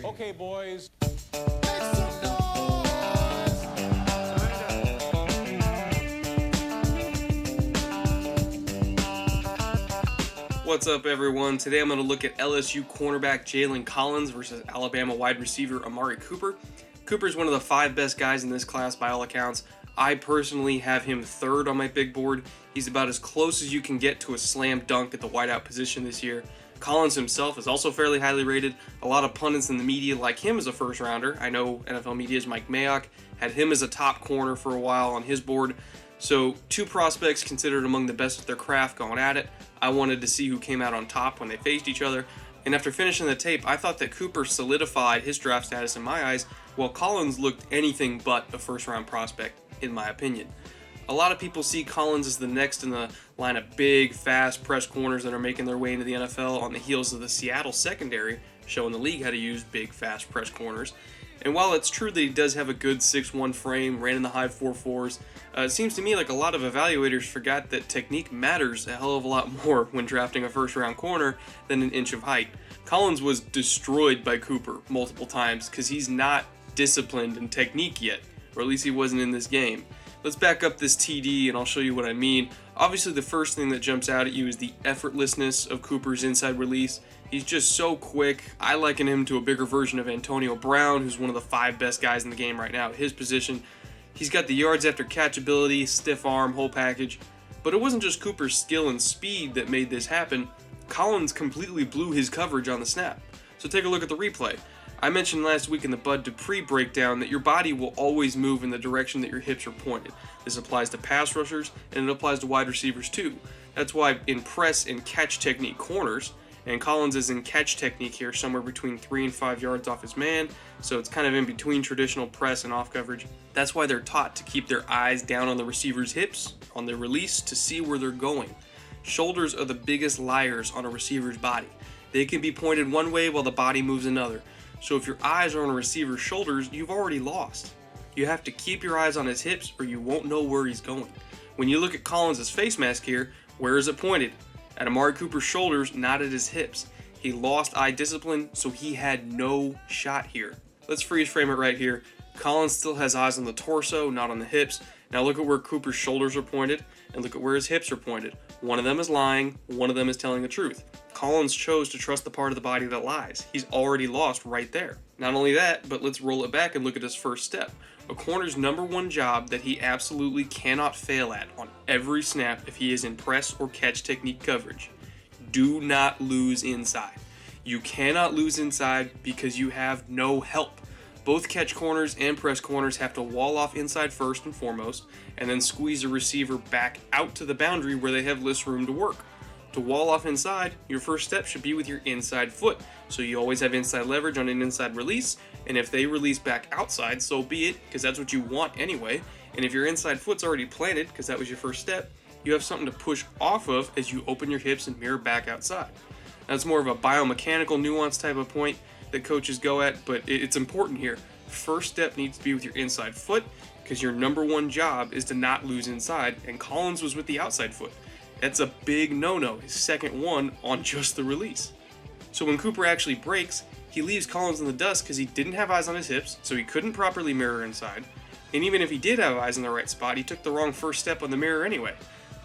Okay, boys. What's up, everyone? Today I'm going to look at LSU cornerback Jalen Collins versus Alabama wide receiver Amari Cooper. Cooper's one of the 5 best guys in this class by all accounts. I personally have him 3rd on my big board. He's about as close as you can get to a slam dunk at the wideout position this year. Collins himself is also fairly highly rated. A lot of pundits in the media like him as a first rounder. I know NFL Media's Mike Mayock had him as a top corner for a while on his board. So 2 prospects considered among the best at their craft going at it. I wanted to see who came out on top when they faced each other. And after finishing the tape, I thought that Cooper solidified his draft status in my eyes, while Collins looked anything but a first round prospect, in my opinion. A lot of people see Collins as the next in the line of big, fast press corners that are making their way into the NFL on the heels of the Seattle secondary, showing the league how to use big, fast press corners. And while it's true that he does have a good 6'1 frame, ran in the high 4.4s, it seems to me like a lot of evaluators forgot that technique matters a hell of a lot more when drafting a first-round corner than an inch of height. Collins was destroyed by Cooper multiple times because he's not disciplined in technique yet, or at least he wasn't in this game. Let's back up this TD and I'll show you what I mean. Obviously, the first thing that jumps out at you is the effortlessness of Cooper's inside release. He's just so quick. I liken him to a bigger version of Antonio Brown, who's one of the 5 best guys in the game right now at his position. He's got the yards after catch ability, stiff arm, whole package. But it wasn't just Cooper's skill and speed that made this happen. Collins completely blew his coverage on the snap. So take a look at the replay. I mentioned last week in the Bud Dupree breakdown that your body will always move in the direction that your hips are pointed. This applies to pass rushers and it applies to wide receivers too. That's why in press and catch technique corners, and Collins is in catch technique here somewhere between 3 and 5 yards off his man, so it's kind of in between traditional press and off coverage. That's why they're taught to keep their eyes down on the receiver's hips on their release to see where they're going. Shoulders are the biggest liars on a receiver's body. They can be pointed one way while the body moves another. So if your eyes are on a receiver's shoulders, you've already lost. You have to keep your eyes on his hips or you won't know where he's going. When you look at Collins' face mask here, where is it pointed? At Amari Cooper's shoulders, not at his hips. He lost eye discipline, so he had no shot here. Let's freeze frame it right here. Collins still has eyes on the torso, not on the hips. Now look at where Cooper's shoulders are pointed, and look at where his hips are pointed. One of them is lying, one of them is telling the truth. Collins chose to trust the part of the body that lies. He's already lost right there. Not only that, but let's roll it back and look at his first step. A corner's #1 job that he absolutely cannot fail at on every snap if he is in press or catch technique coverage. Do not lose inside. You cannot lose inside because you have no help. Both catch corners and press corners have to wall off inside first and foremost, and then squeeze a receiver back out to the boundary where they have less room to work. To wall off inside, your first step should be with your inside foot, so you always have inside leverage on an inside release, and if they release back outside, so be it, because that's what you want anyway, and if your inside foot's already planted, because that was your first step, you have something to push off of as you open your hips and mirror back outside. That's more of a biomechanical nuance type of point that coaches go at, but it's important here. First step needs to be with your inside foot, because your #1 job is to not lose inside, and Collins was with the outside foot. That's a big no-no, his second one on just the release. So when Cooper actually breaks, he leaves Collins in the dust because he didn't have eyes on his hips, so he couldn't properly mirror inside. And even if he did have eyes in the right spot, he took the wrong first step on the mirror anyway.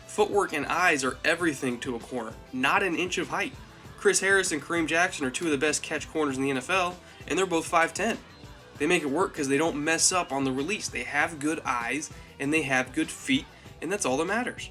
Footwork and eyes are everything to a corner, not an inch of height. Chris Harris and Kareem Jackson are 2 of the best catch corners in the NFL, and they're both 5'10". They make it work because they don't mess up on the release. They have good eyes, and they have good feet, and that's all that matters.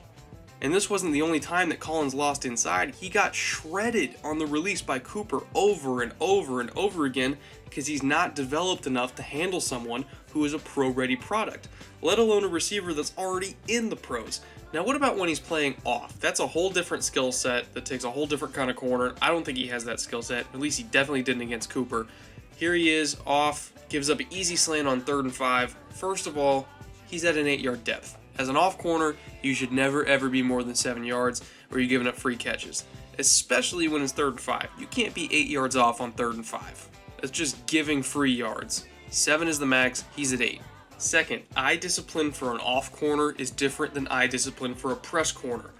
And this wasn't the only time that Collins lost inside. He got shredded on the release by Cooper over and over and over again because he's not developed enough to handle someone who is a pro-ready product, let alone a receiver that's already in the pros. Now, what about when he's playing off? That's a whole different skill set that takes a whole different kind of corner. I don't think he has that skill set. At least he definitely didn't against Cooper. Here he is, off, gives up an easy slant on 3rd and 5. First of all, he's at an 8-yard depth. As an off corner, you should never ever be more than 7 yards or you're giving up free catches, especially when it's 3rd and 5. You can't be 8 yards off on 3rd and 5. That's just giving free yards. 7 is the max, he's at 8. Second, eye discipline for an off corner is different than eye discipline for a press corner.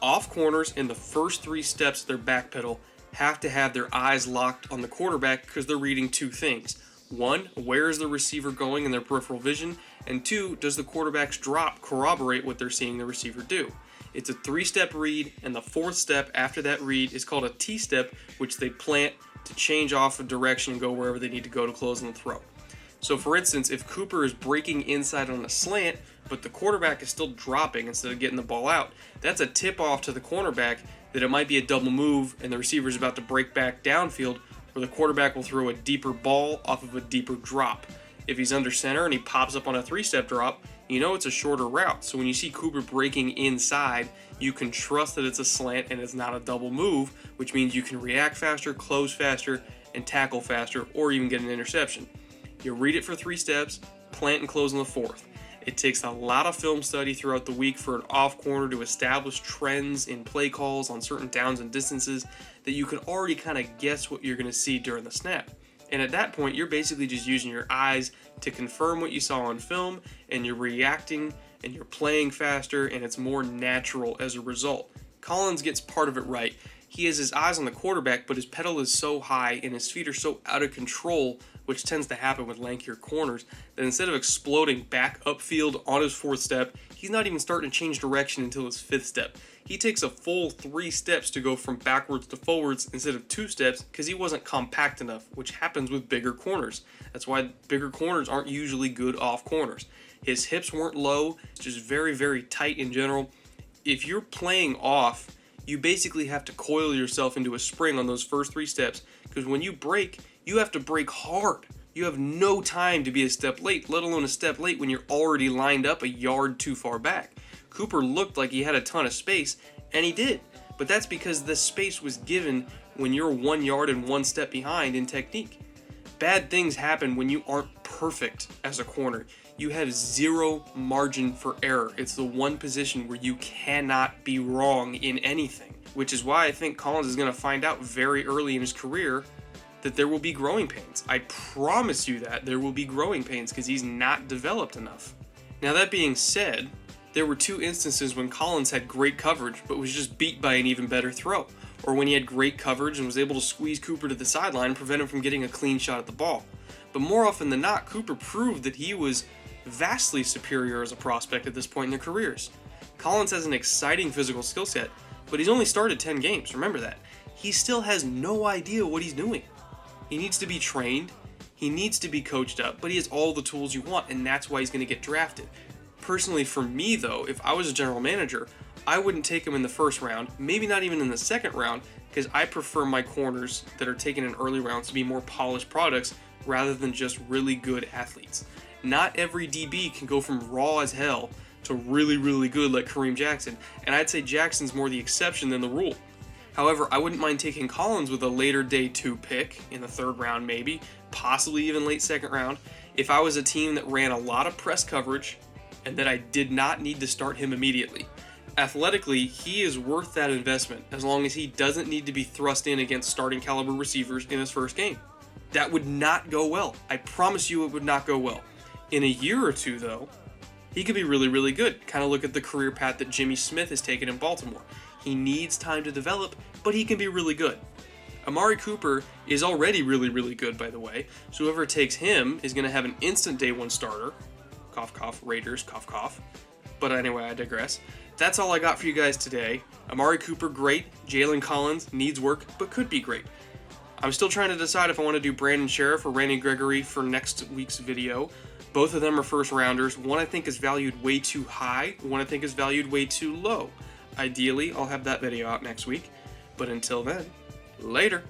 Off corners in the first 3 steps of their back pedal have to have their eyes locked on the quarterback because they're reading two things. One, where is the receiver going in their peripheral vision? And two, does the quarterback's drop corroborate what they're seeing the receiver do? It's a 3-step read, and the 4th step after that read is called a T-step, which they plant to change off of direction and go wherever they need to go to close on the throw. So for instance, if Cooper is breaking inside on a slant, but the quarterback is still dropping instead of getting the ball out, that's a tip-off to the cornerback that it might be a double move and the receiver is about to break back downfield, where the quarterback will throw a deeper ball off of a deeper drop. If he's under center and he pops up on a 3-step drop, you know it's a shorter route. So when you see Cooper breaking inside, you can trust that it's a slant and it's not a double move, which means you can react faster, close faster, and tackle faster, or even get an interception. You read it for 3 steps, plant and close on the 4th. It takes a lot of film study throughout the week for an off corner to establish trends in play calls on certain downs and distances that you can already kind of guess what you're going to see during the snap. And at that point, you're basically just using your eyes to confirm what you saw on film, and you're reacting and you're playing faster, and it's more natural as a result. Collins gets part of it right. He has his eyes on the quarterback, but his pedal is so high and his feet are so out of control, which tends to happen with lankier corners, that instead of exploding back upfield on his 4th step, he's not even starting to change direction until his 5th step. He takes a full 3 steps to go from backwards to forwards instead of 2 steps because he wasn't compact enough, which happens with bigger corners. That's why bigger corners aren't usually good off corners. His hips weren't low, just very, very tight in general. If you're playing off, you basically have to coil yourself into a spring on those first 3 steps, because when you break, you have to break hard. You have no time to be a step late, let alone a step late when you're already lined up a yard too far back. Cooper looked like he had a ton of space, and he did, but that's because the space was given when you're 1 yard and 1 step behind in technique. Bad things happen when you aren't perfect as a corner. You have zero margin for error. It's the one position where you cannot be wrong in anything, which is why I think Collins is going to find out very early in his career that there will be growing pains. I promise you that there will be growing pains because he's not developed enough. Now, that being said, there were 2 instances when Collins had great coverage but was just beat by an even better throw, or when he had great coverage and was able to squeeze Cooper to the sideline and prevent him from getting a clean shot at the ball. But more often than not, Cooper proved that he was vastly superior as a prospect at this point in their careers. Collins has an exciting physical skill set, but he's only started 10 games, remember that. He still has no idea what he's doing. He needs to be trained, he needs to be coached up, but he has all the tools you want, and that's why he's going to get drafted. Personally, for me though, if I was a general manager, I wouldn't take him in the 1st round, maybe not even in the 2nd round, because I prefer my corners that are taken in early rounds to be more polished products rather than just really good athletes. Not every DB can go from raw as hell to really, really good like Kareem Jackson, and I'd say Jackson's more the exception than the rule. However, I wouldn't mind taking Collins with a later day 2 pick in the 3rd round maybe, possibly even late 2nd round, if I was a team that ran a lot of press coverage and that I did not need to start him immediately. Athletically, he is worth that investment as long as he doesn't need to be thrust in against starting caliber receivers in his 1st game. That would not go well. I promise you it would not go well. In a year or 2 though, he could be really, really good. Kind of look at the career path that Jimmy Smith has taken in Baltimore. He needs time to develop, but he can be really good. Amari Cooper is already really, really good, by the way, so whoever takes him is going to have an instant day 1 starter. Cough, cough, Raiders, cough, cough. But anyway, I digress. That's all I got for you guys today. Amari Cooper, great. Jalen Collins needs work, but could be great. I'm still trying to decide if I want to do Brandon Sheriff or Randy Gregory for next week's video. Both of them are 1st rounders. One I think is valued way too high. One I think is valued way too low. Ideally, I'll have that video out next week. But until then, later.